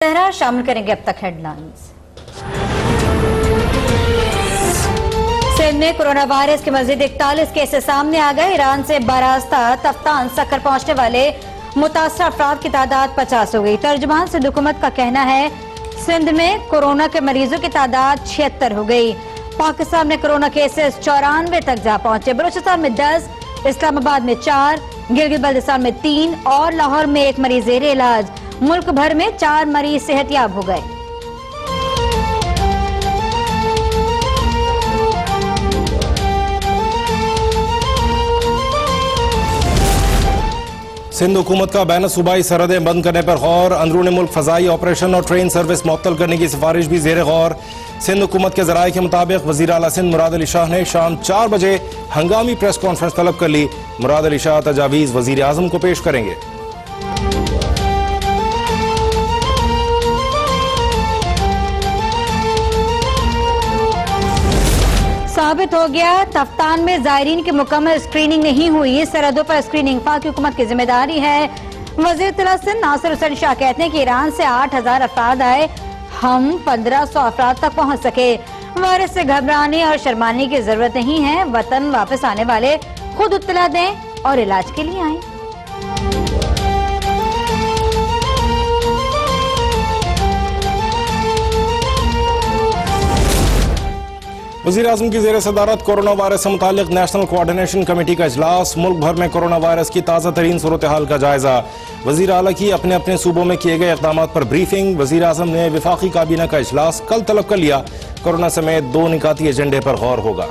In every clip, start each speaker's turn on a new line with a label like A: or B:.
A: तहरा शामिल करेंगे अब तक हेडलाइंस। सिंध में कोरोना वायरस के मजीद 41 केसेस सामने आ गए। ईरान से बरास्ता तफ्तान सखर पहुंचने वाले मुतासर अफराद की तादाद 50 हो गई। तर्जुमान सिंध हुकूमत का कहना है सिंध में कोरोना के मरीजों की तादाद 76 हो गई। पाकिस्तान में कोरोना केसेस 94 तक जा पहुंचे। बलूचिस्तान में 10, इस्लामाबाद में 4, गिलगित बल्तिस्तान में 3 और लाहौर में 1 मरीज ज़ेरे इलाज। मुल्क भर में 4 मरीज सेहतयाब हो गए।
B: सिंध हुकूमत का बैन सूबाई सरहदें बंद करने पर गौर। अंदरूनी मुल्क फजाई ऑपरेशन और ट्रेन सर्विस मुअत्तल करने की सिफारिश भी ज़ेर गौर। सिंध हुकूमत के ज़राए के मुताबिक वज़ीर आला सिंध मुराद अली शाह ने शाम 4 बजे हंगामी प्रेस कॉन्फ्रेंस तलब कर ली। मुराद अली शाह तजावीज़ वज़ीर आज़म को पेश करेंगे।
A: साबित हो गया तफ्तान में जायरीन की मुकम्मल स्क्रीनिंग नहीं हुई। सरहदों पर स्क्रीनिंग पाक हुकूमत की जिम्मेदारी है। वज़ीर इत्तला सिंध नासिर हुसैन शाह कहते हैं कि ईरान से 8000 अफराद आए, हम 1500 अफराद तक पहुंच सके। वायरस से घबराने और शर्माने की जरूरत नहीं है। वतन वापस आने वाले खुद इत्तला दें और इलाज के लिए आए।
B: वज़ीर आज़म की ज़ेर सदारत कोरोना वायरस से मुताल्लिक़ नेशनल कोऑर्डिनेशन कमेटी का इजलास। मुल्क भर में कोरोना वायरस की ताज़ा तरीन सूरत हाल का जायजा। वज़ीर आला की अपने अपने सूबों में किए गए इक़दाम पर ब्रीफिंग। वज़ीर आज़म ने विफाकी काबीना का इजलास कल तलब कर लिया। कोरोना समेत 2 निकाती एजेंडे पर गौर होगा।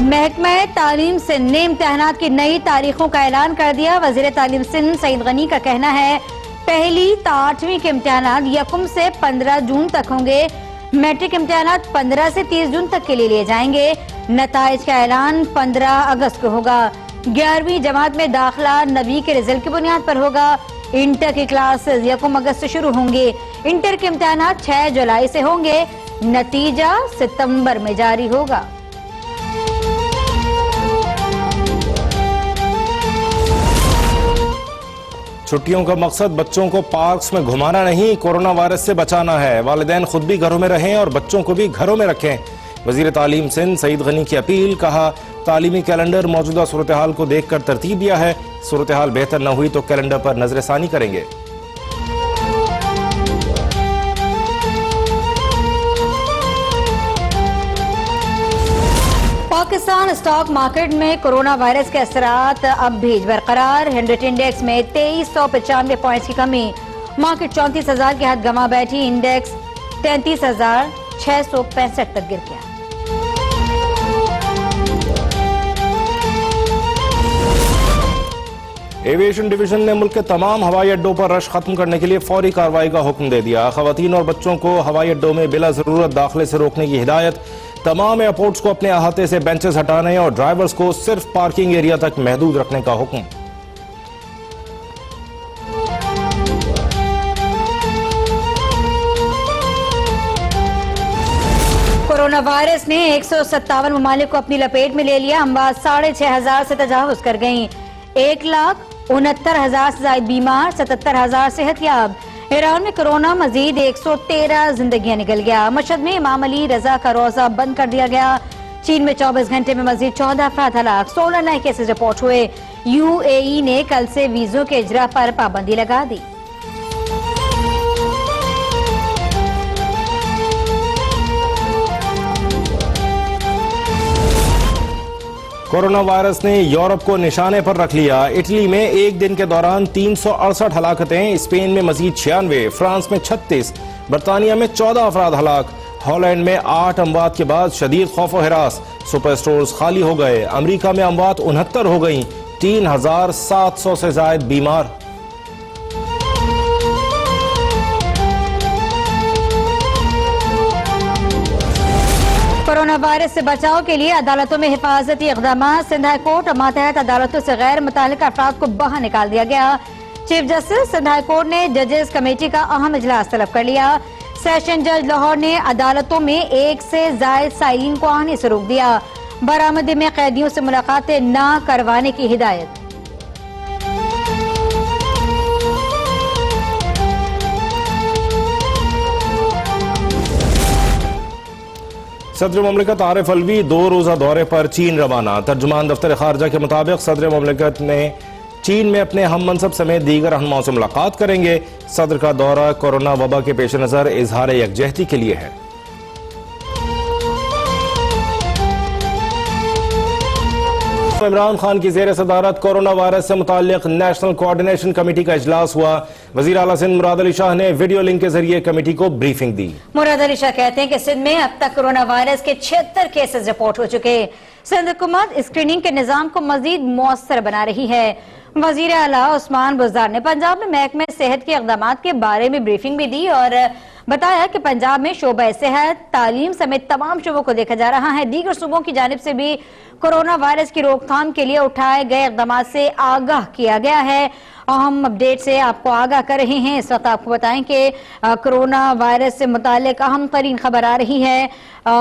A: महकमा तालीम सिंध ने इम्तिहानात की नई तारीखों का ऐलान कर दिया। वज़ीर तालीम सिंध सईद गनी का कहना है पहली ता 8वीं के इम्तिहानात 1 से 15 जून तक होंगे। मैट्रिक इम्तिहानात 15 से 30 जून तक के लिए लिए जाएंगे। नताइज का ऐलान 15 अगस्त को होगा। 11वीं जमात में दाखिला नबी के रिजल्ट की बुनियाद पर होगा। इंटर की क्लासेस 1 अगस्त से शुरू होंगे। इंटर के इम्तिहानात 6 जुलाई से होंगे। नतीजा सितंबर में जारी होगा।
B: छुट्टियों का मकसद बच्चों को पार्क्स में घुमाना नहीं, कोरोना वायरस से बचाना है। वालिदैन खुद भी घरों में रहें और बच्चों को भी घरों में रखें। वज़ीर तालीम सिंध सईद गनी की अपील। कहा तालीमी कैलेंडर मौजूदा सूरत हाल को देख कर तरतीब दिया है। सूरत हाल बेहतर न हुई तो कैलेंडर पर नजरसानी करेंगे।
A: पाकिस्तान स्टॉक मार्केट में कोरोना वायरस के असरात अब भी बरकरार। हेनरी इंडेक्स में 2395 पॉइंट्स की कमी। मार्केट 34,000 की हद गंवा बैठी। इंडेक्स 33,665 तक गिर गया।
B: एविएशन डिवीजन ने मुल्क के तमाम हवाई अड्डों पर रश खत्म करने के लिए फौरी कार्रवाई का हुक्म दे दिया। खवातीन और बच्चों को हवाई अड्डों में बिला जरूरत दाखिले से रोकने की हिदायत। तमाम एयरपोर्ट्स को अपने अहाते से बेंचेस हटाने और ड्राइवर्स को सिर्फ पार्किंग एरिया तक महदूद रखने का हुक्म।
A: कोरोना वायरस ने 157 ममालिक को अपनी लपेट में ले लिया। अमवात 6,500 से तजावुज कर गईं। 1,69,000 से ज्यादा बीमार, 77,000 सेहतयाब। ईरान में कोरोना मजीद 113 जिंदगियां निकल गया। मशहद में इमाम अली रजा का रोजा बंद कर दिया गया। चीन में 24 घंटे में मजीद 14 अफराद हलाक, 16 नए केसेस रिपोर्ट हुए। UAE ने कल से वीजों के इजरा पर पाबंदी लगा दी।
B: कोरोना वायरस ने यूरोप को निशाने पर रख लिया। इटली में एक दिन के दौरान 368 हलाकतें, स्पेन में मजीद 96, फ्रांस में 36, बरतानिया में 14 अफराद हलाक। हॉलैंड में 8 अमवात के बाद शदीद खौफ व हिरास। सुपर स्टोर्स खाली हो गए। अमरीका में अमवात 69 हो गई। 3,700 से ज्यादा बीमार।
A: कोरोना वायरस से बचाव के लिए अदालतों में हिफाजती इक़दाम। सिंध हाई कोर्ट और मातहत अदालतों से गैर मुतालिका अफराद को बाहर निकाल दिया गया। Chief justice Sindh high court ने जजेस कमेटी का अहम इजलास तलब कर लिया। सेशन जज लाहौर ने अदालतों में एक से जायद साइलिन को आने से रोक दिया। बरामदे में कैदियों से मुलाकातें न करवाने की हिदायत।
B: सदर ममलिकत आरिफ अलवी 2 रोजा दौरे पर चीन रवाना। तर्जुमान दफ्तर खारजा के मुताबिक सदर ममलिकत ने चीन में अपने हम मनसब समेत दीगर रहनुमाओं से मुलाकात करेंगे। सदर का दौरा कोरोना वबा के पेश नजर इजहार यकजहती के लिए है। इमरान खान की जेर सदारत कोरोना वायरस से मुताल्लिक नेशनल कोऑर्डिनेशन कमेटी का इजलास हुआ। वजीर आला सिंध मुराद अली शाह ने वीडियो लिंक के जरिए कमेटी को ब्रीफिंग दी।
A: मुराद अली शाह कहते हैं कि सिंध में अब तक कोरोना वायरस के 76 केसेस रिपोर्ट हो चुके। सिंध हुकूमत स्क्रीनिंग के निजाम को मजीद मौसर बना रही है। वजीर आला उस्मान बुज़दार ने पंजाब में महकमे सेहत के इक़दाम के बारे में ब्रीफिंग भी दी और बताया कि पंजाब में शोबा सेहत, तालीम समेत तमाम शोबों को देखा जा रहा है। दीगर सूबों की जानिब से भी कोरोना वायरस की रोकथाम के लिए उठाए गए इक़दाम से आगाह किया गया है। अहम अपडेट से आपको आगाह कर रहे हैं। इस वक्त आपको बताएं कि कोरोना वायरस से मुतालिक अहम तरीन खबर आ रही है।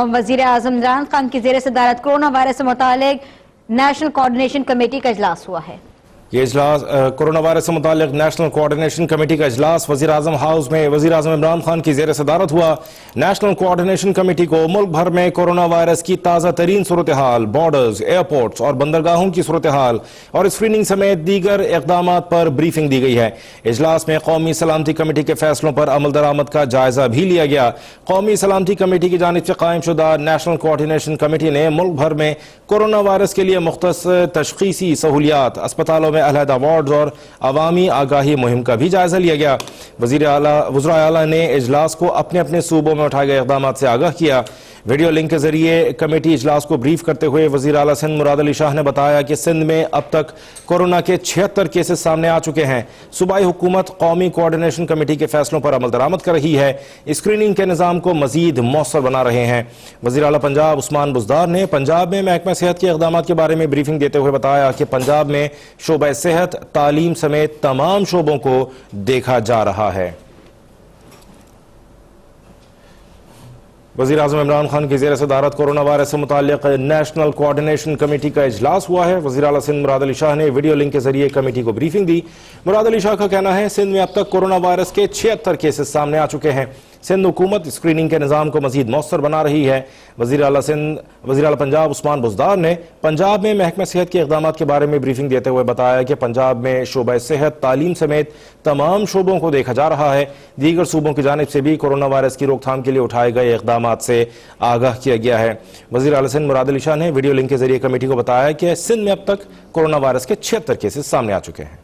A: वजीर आज़म इमरान खान की जेर सदारत कोरोना वायरस से मुतालिक नेशनल कोऑर्डिनेशन कमेटी का इजलास हुआ है।
B: ये इजलास कोरोना वायरस से मुताल्लिक नेशनल कोऑर्डिनेशन कमेटी का इजलास वज़ीर आज़म हाउस में वज़ीर आज़म इमरान खान की जेर सदारत हुआ। नेशनल कोऑर्डिनेशन कमेटी को मुल्क भर में कोरोना वायरस की ताज़ा तरीन सूरत हाल, बॉर्डर्स, एयरपोर्ट्स और बंदरगाहों की सूरत हाल और स्क्रीनिंग समेत दीगर इक़दाम पर ब्रीफिंग दी गई है। इजलास में कौमी सलामती कमेटी के फैसलों पर अमल दरामद का जायजा भी लिया गया। कौमी सलामती कमेटी की जानिब से कायम शुदा नेशनल कोऑर्डिनेशन कमेटी ने मुल्क भर में कोरोना वायरस के लिए मुख्तस तशख़ीसी सहूलियात, अस्पतालों में अलहदा वार्ड और अवामी आगाही मुहिम का भी जायजा लिया गया। वज़ीर आला ने इजलास को अपने अपने सूबों में उठाए गए इक़दाम से आगाह किया। वीडियो लिंक के जरिए कमेटी इजलास को ब्रीफ करते हुए वज़ीर आला सिंध मुराद अली शाह ने बताया कि सिंध में अब तक कोरोना के 76 केसेस सामने आ चुके हैं। सूबाई हुकूमत कौमी कोऑर्डिनेशन कमेटी के फैसलों पर अमल दरामद कर रही है। स्क्रीनिंग के निज़ाम को मजीद मौसर बना रहे हैं। वज़ीर आला पंजाब उस्मान बुज़दार ने पंजाब में महकमा सेहत के इक़दाम के बारे में ब्रीफिंग देते हुए बताया कि पंजाब में शोबा सेहत, तालीम समेत तमाम शोबों को देखा जा रहा है। वज़ीर आज़म इमरान खान की ज़ेर सदारत कोरोना वायरस से मुताल्लिक नेशनल कोऑर्डिनेशन कमेटी का इजलास हुआ है। वज़ीर आला सिंध मुराद अली शाह ने वीडियो लिंक के जरिए कमेटी को ब्रीफिंग दी। मुराद अली शाह का कहना है सिंध में अब तक कोरोना वायरस के 76 केसेस सामने आ चुके हैं। सिंध हुकूमत स्क्रीनिंग के निज़ाम को मजीद मौसर बना रही है। वज़ीर आला पंजाब उस्मान बुज़दार ने पंजाब में महकमा सेहत के इक़दाम के बारे में ब्रीफिंग देते हुए बताया कि पंजाब में शोबा सेहत, तालीम समेत तमाम शोबों को देखा जा रहा है। दीगर सूबों की जानिब से भी कोरोना वायरस की रोकथाम के लिए उठाए गए इक़दाम से आगाह किया गया है। वज़ीर आला सिंध मुराद अली शाह ने वीडियो लिंक के जरिए कमेटी को बताया कि सिंध में अब तक कोरोना वायरस के 76 केसेस सामने आ चुके हैं।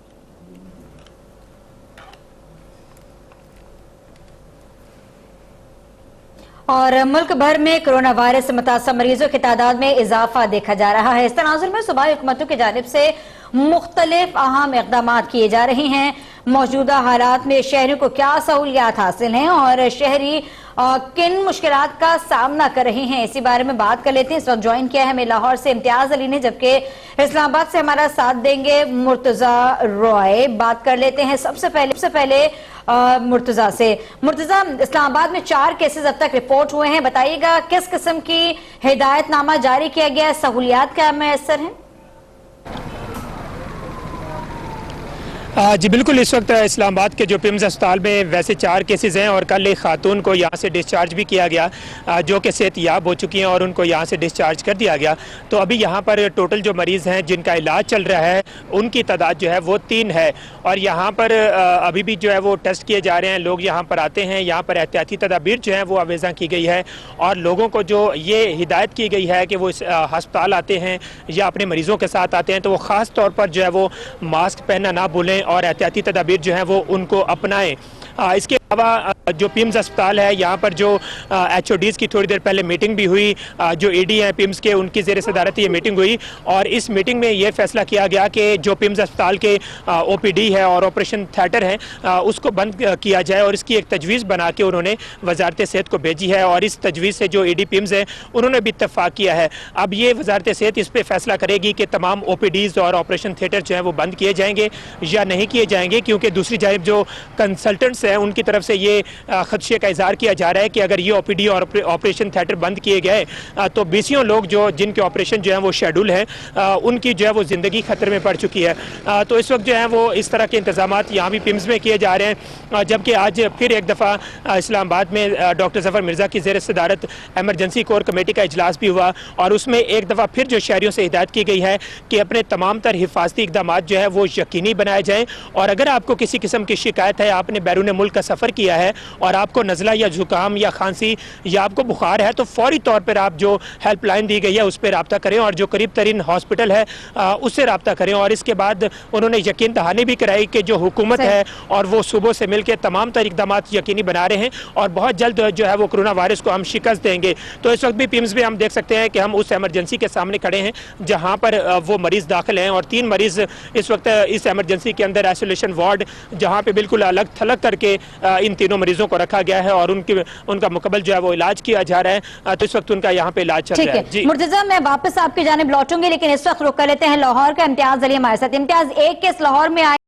A: और मुल्क भर में कोरोना वायरस से मुतासर मरीजों की तादाद में इजाफा देखा जा रहा है। इस तनाजुर में सूबाई हुकूमतों की जानिब से मुख्तलिफ अहम इक़दाम किए जा रहे हैं। मौजूदा हालात में शहरियों को क्या सहूलियात हासिल हैं और शहरी किन मुश्किलात का सामना कर रहे हैं, इसी बारे में बात कर लेते हैं। इस वक्त ज्वाइन किया है हमें लाहौर से इम्तियाज अली ने, जबकि इस्लामाबाद से हमारा साथ देंगे मुर्तजा रॉय। बात कर लेते हैं सबसे पहले मुर्तजा से। मुर्तजा, इस्लामाबाद में 4 केसेस अब तक रिपोर्ट हुए हैं। बताइएगा किस किस्म की हिदायतनामा जारी किया गया है, सहूलियात क्या मैसर हैं?
C: जी बिल्कुल, इस वक्त इस्लामाबाद के जो पिम्स अस्पताल में वैसे 4 केसेस हैं और कल एक खातून को यहाँ से डिस्चार्ज भी किया गया जो कि सेहतयाब हो चुकी हैं और उनको यहाँ से डिस्चार्ज कर दिया गया। तो अभी यहाँ पर टोटल जो मरीज़ हैं जिनका इलाज चल रहा है उनकी तादाद जो है वो 3 है और यहाँ पर अभी भी जो है वो टेस्ट किए जा रहे हैं। लोग यहाँ पर आते हैं, यहाँ पर एहतियाती तदाबीर जो है वो अवेज़ा की गई है और लोगों को जो ये हिदायत की गई है कि वो अस्पताल आते हैं या अपने मरीज़ों के साथ आते हैं तो वो ख़ास तौर पर जो है वो मास्क पहनना ना भूलें और एहतियाती तदाबीर जो है वो उनको अपनाएं। इसके अलावा जो पिम्स अस्पताल है यहाँ पर जो HODs की थोड़ी देर पहले मीटिंग भी हुई, जो ED हैं पिम्स के उनकी ज़ेर सदारत ये मीटिंग हुई और इस मीटिंग में ये फैसला किया गया कि जो पिम्स अस्पताल के OPD है और ऑपरेशन थिएटर है उसको बंद किया जाए और इसकी एक तजवीज़ बना के उन्होंने वजारत सेहत को भेजी है और इस तजवीज़ से जो ED पिम्स है उन्होंने भी इत्तफाक किया है। अब ये वजारत सेहत इस पर फैसला करेगी कि तमाम OPDs और ऑपरेशन थिएटर जो है वो बंद किए जाएंगे या नहीं किए जाएंगे, क्योंकि दूसरी जानिब जो कंसल्टेंट्स हैं उनकी तरफ से ये खदशे का इजहार किया जा रहा है कि अगर ये OPD और ऑपरेशन थिएटर बंद किए गए तो बीसियों लोग जो जिनके ऑपरेशन जो है वो शेड्यूल है उनकी जो है वो ज़िंदगी खतरे में पड़ चुकी है। तो इस वक्त जो है वो इस तरह के इंतजाम यहाँ भी पिम्स में किए जा रहे हैं, जबकि आज फिर एक दफ़ा इस्लामाबाद में डॉक्टर जफर मिर्ज़ा की ज़ेर सदारत एमरजेंसी कोर कमेटी का इजलास भी हुआ और उसमें एक दफ़ा फिर जो शहरियों से हिदायत की गई है कि अपने तमाम तर हिफाजती इक़दाम जो है वो यकीनी बनाए जाएँ और अगर आपको किसी किस्म की शिकायत है, आपने बैरून मुल्क का सफ़र किया है और आपको नज़ला या जुकाम या खांसी या आपको बुखार है तो फौरी तौर पर आप जो हेल्पलाइन दी गई है उस पर रब्ता करें और जो करीब तरीन हॉस्पिटल है उससे रब्ता करें। और इसके बाद उन्होंने यकीन दहानी भी कराई कि जो हुकूमत है और वो सुबह से मिलकर तमाम तर इक़दाम यकीनी बना रहे हैं और बहुत जल्द जो है वो कोरोना वायरस को हम शिकस्त देंगे। तो इस वक्त भी पिम्स में हम देख सकते हैं कि हम उस एमरजेंसी के सामने खड़े हैं जहाँ पर वो मरीज़ दाखिल हैं और 3 मरीज़ इस वक्त इस एमरजेंसी के अंदर आइसोलेशन वार्ड जहाँ पे बिल्कुल अलग थलग करके इन तीनों मरीजों को रखा गया है और उनका मुकम्मल जो है वो इलाज किया जा रहा है। तो इस वक्त उनका यहाँ पे इलाज चल रहा है। जी
A: मुर्तजा, मैं वापस आपकी जानिब लौटूंगी लेकिन इस वक्त रुक कर लेते हैं लाहौर का। इम्तियाज अली हमारे साथ। इम्तियाज, एक केस लाहौर में आए